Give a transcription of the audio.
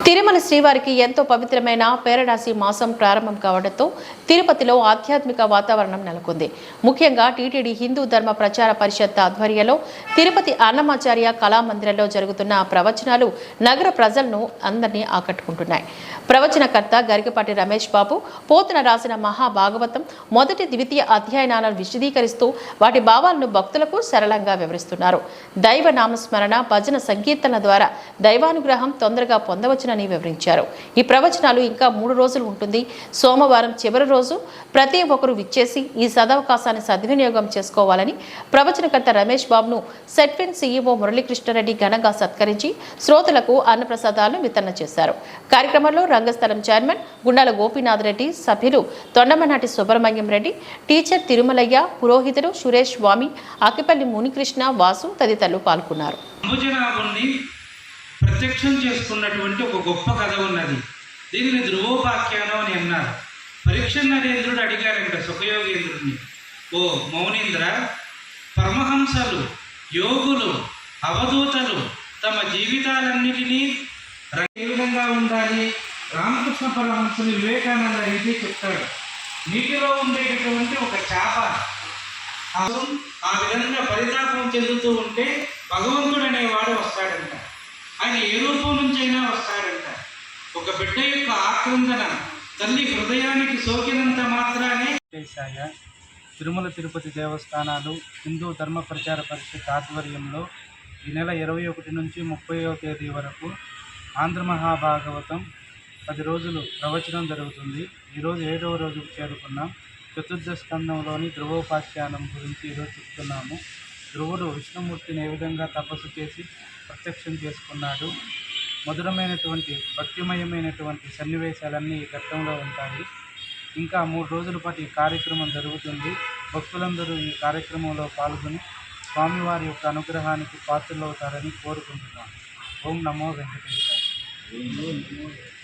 తిరుమల శ్రీవారికి ఎంతో పవిత్రమైన పేరడాసి మాసం ప్రారంభం కావడంతో తిరుపతిలో ఆధ్యాత్మిక వాతావరణం నెలకొంది. ముఖ్యంగా టీటీడీ హిందూ ధర్మ ప్రచార పరిషత్ ఆధ్వర్యంలో తిరుపతి అన్నమాచార్య కళామందిరంలో జరుగుతున్న ప్రవచనాలు నగర ప్రజలను అందరినీ ఆకట్టుకుంటున్నాయి. ప్రవచనకర్త గరికపాటి రమేష్ బాబు పోతన రాసిన మహాభాగవతం మొదటి ద్వితీయ అధ్యాయాలను విశదీకరిస్తూ వాటి భావాలను భక్తులకు సరళంగా వివరిస్తున్నారు. దైవ నామస్మరణ భజన సంకీర్తనల ద్వారా దైవానుగ్రహం తొందరగా పొందవచ్చునని వివరించారు. ఈ ప్రవచనాలు ఇంకా 3 రోజులు ఉంటుంది. సోమవారం చివరి రోజు ప్రతి ఒక్కరూ విచ్చేసి ఈ సదవకాశాన్ని సద్వినియోగం చేసుకోవాలని ప్రవచనకర్త రమేష్ బాబును సెట్విన్ సీఈఓ మురళీకృష్ణారెడ్డి ఘనంగా సత్కరించి శ్రోతలకు అన్నప్రసాదాలను వితరణ చేశారు. కార్యక్రమంలో రంగస్థలం చైర్మన్ గుండాల గోపీనాథ్ రెడ్డి, సభ్యులు తొండమనాటి సుబ్రహ్మణ్యం రెడ్డి, టీచర్ తిరుమలయ్య, పురోహితుడు సురేష్ స్వామి, అకిపల్లి మునికృష్ణ, వాసు తదితరులు పాల్గొన్నారు. ప్రత్యక్షం చేసుకున్నటువంటి ఒక గొప్ప కథ ఉన్నది. దీనిని ధ్రువోపాఖ్యానం అని అన్నారు. పరీక్ష నరేంద్రుడు అడిగారంట సుఖయోగేంద్రుడిని, ఓ మౌనేంద్ర, పరమహంసలు, యోగులు, అవధూతలు తమ జీవితాలన్నిటినీ ఏ విధంగా ఉండాలి? రామకృష్ణ పరమహంసలు వివేకానంద అయితే చెప్తాడు, నీటిలో ఉండేటటువంటి ఒక చేప ఆ విధంగా పరితాపం చెందుతూ ఉంటే భగవంతుడు అనేవాడు వస్తాడంట. ఆయన ఏ రూపం నుంచైనా వస్తాడంట. ఒక బిడ్డ యొక్క ఆక్రందన తల్లి హృదయానికి సోకినంత మాత్రానే. తిరుమల తిరుపతి దేవస్థానాలు హిందూ ధర్మ ప్రచార పరిషత్ ఆధ్వర్యంలో ఈ నెల 21 నుంచి 30వ తేదీ వరకు ఆంధ్ర మహాభాగవతం 10 రోజులు ప్రవచనం జరుగుతుంది. ఈరోజు 7వ రోజుకు చేరుకున్నాం. చతుర్థ స్కందంలోని ధ్రువోపాఖ్యానం గురించి ఈరోజు చెప్తున్నాము. ధ్రువుడు విష్ణుమూర్తిని ఏ విధంగా తపస్సు చేసి ప్రత్యక్షం చేసుకున్నాడు. మధురమైనటువంటి భక్తిమయమైనటువంటి సన్నివేశాలన్నీ ఈ ఘట్టంలో ఉంటాయి. ఇంకా 3 రోజుల పాటు ఈ కార్యక్రమం జరుగుతుంది. భక్తులందరూ ఈ కార్యక్రమంలో పాల్గొని స్వామివారి యొక్క అనుగ్రహానికి పాత్రలవుతారని కోరుకుంటున్నాను. ఓం నమో వెంకటేశాయ.